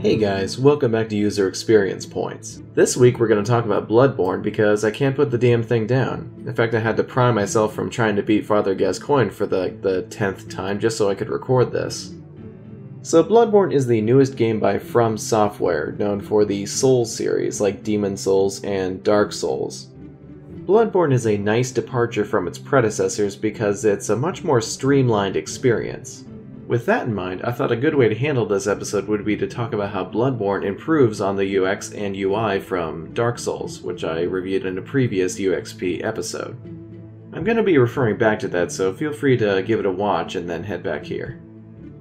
Hey guys, welcome back to User Experience Points. This week we're going to talk about Bloodborne because I can't put the damn thing down. In fact, I had to pry myself from trying to beat Father Gascoigne for the 10th time just so I could record this. So Bloodborne is the newest game by From Software, known for the Souls series like Demon Souls and Dark Souls. Bloodborne is a nice departure from its predecessors because it's a much more streamlined experience. With that in mind, I thought a good way to handle this episode would be to talk about how Bloodborne improves on the UX and UI from Dark Souls, which I reviewed in a previous UXP episode. I'm going to be referring back to that, so feel free to give it a watch and then head back here.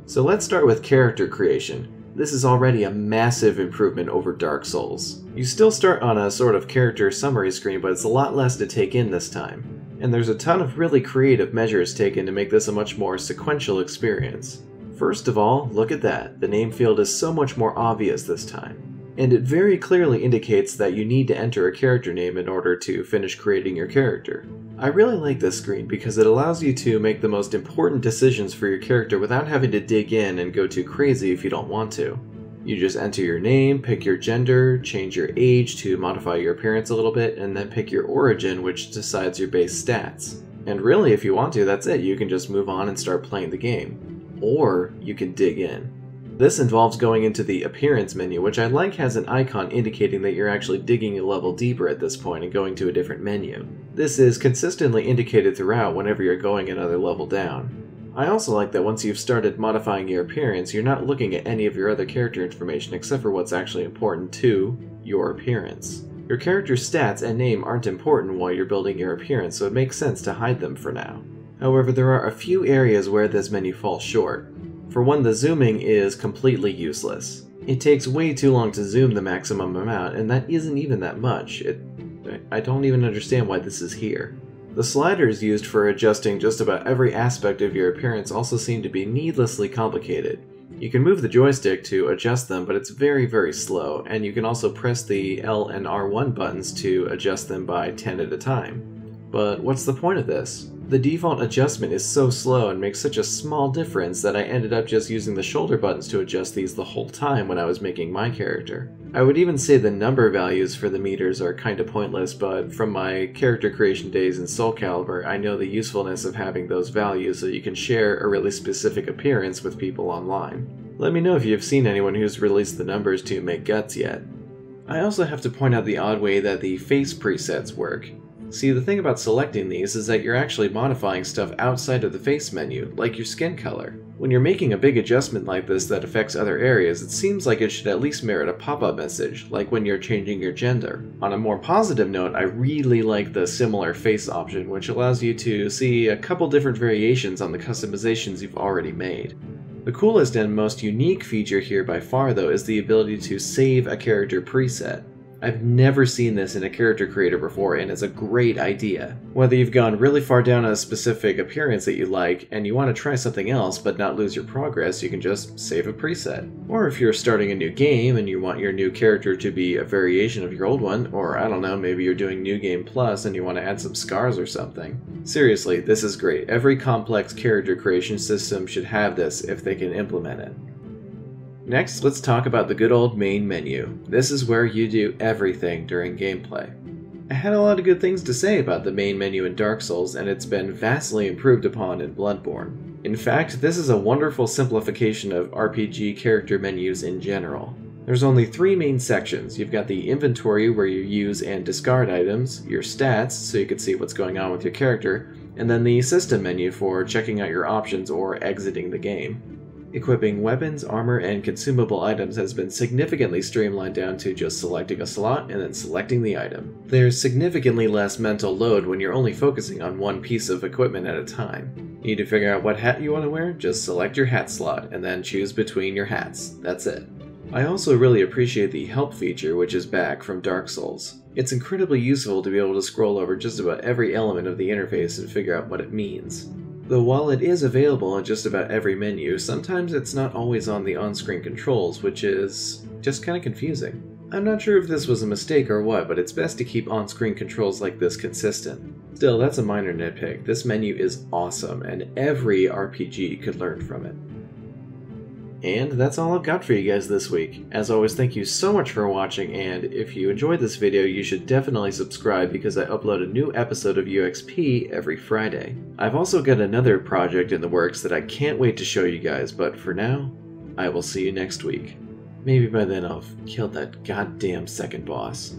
So let's start with character creation. This is already a massive improvement over Dark Souls. You still start on a sort of character summary screen, but it's a lot less to take in this time. And there's a ton of really creative measures taken to make this a much more sequential experience. First of all, look at that. The name field is so much more obvious this time. And it very clearly indicates that you need to enter a character name in order to finish creating your character. I really like this screen because it allows you to make the most important decisions for your character without having to dig in and go too crazy if you don't want to. You just enter your name, pick your gender, change your age to modify your appearance a little bit, and then pick your origin, which decides your base stats. And really, if you want to, that's it. You can just move on and start playing the game. Or you can dig in. This involves going into the Appearance menu, which I like has an icon indicating that you're actually digging a level deeper at this point and going to a different menu. This is consistently indicated throughout whenever you're going another level down. I also like that once you've started modifying your appearance, you're not looking at any of your other character information except for what's actually important to your appearance. Your character's stats and name aren't important while you're building your appearance, so it makes sense to hide them for now. However, there are a few areas where this menu falls short. For one, the zooming is completely useless. It takes way too long to zoom the maximum amount, and that isn't even that much. I don't even understand why this is here. The sliders used for adjusting just about every aspect of your appearance also seem to be needlessly complicated. You can move the joystick to adjust them, but it's very slow, and you can also press the L and R1 buttons to adjust them by 10 at a time. But what's the point of this? The default adjustment is so slow and makes such a small difference that I ended up just using the shoulder buttons to adjust these the whole time when I was making my character. I would even say the number values for the meters are kinda pointless, but from my character creation days in Soul Calibur, I know the usefulness of having those values so you can share a really specific appearance with people online. Let me know if you've seen anyone who's released the numbers to make guts yet. I also have to point out the odd way that the face presets work. See, the thing about selecting these is that you're actually modifying stuff outside of the face menu, like your skin color. When you're making a big adjustment like this that affects other areas, it seems like it should at least merit a pop-up message, like when you're changing your gender. On a more positive note, I really like the similar face option, which allows you to see a couple different variations on the customizations you've already made. The coolest and most unique feature here by far, though, is the ability to save a character preset. I've never seen this in a character creator before, and it's a great idea. Whether you've gone really far down a specific appearance that you like, and you want to try something else but not lose your progress, you can just save a preset. Or if you're starting a new game and you want your new character to be a variation of your old one, or I don't know, maybe you're doing New Game Plus and you want to add some scars or something. Seriously, this is great. Every complex character creation system should have this if they can implement it. Next, let's talk about the good old main menu. This is where you do everything during gameplay. I had a lot of good things to say about the main menu in Dark Souls, and it's been vastly improved upon in Bloodborne. In fact, this is a wonderful simplification of RPG character menus in general. There's only 3 main sections. You've got the inventory where you use and discard items, your stats so you can see what's going on with your character, and then the system menu for checking out your options or exiting the game. Equipping weapons, armor, and consumable items has been significantly streamlined down to just selecting a slot and then selecting the item. There's significantly less mental load when you're only focusing on one piece of equipment at a time. You need to figure out what hat you want to wear? Just select your hat slot and then choose between your hats. That's it. I also really appreciate the help feature, which is back from Dark Souls. It's incredibly useful to be able to scroll over just about every element of the interface and figure out what it means. Though while it is available in just about every menu, sometimes it's not always on the on-screen controls, which is just kinda confusing. I'm not sure if this was a mistake or what, but it's best to keep on-screen controls like this consistent. Still, that's a minor nitpick. This menu is awesome, and every RPG could learn from it. And that's all I've got for you guys this week. As always, thank you so much for watching, and if you enjoyed this video, you should definitely subscribe because I upload a new episode of UXP every Friday. I've also got another project in the works that I can't wait to show you guys, but for now, I will see you next week. Maybe by then I've killed that goddamn second boss.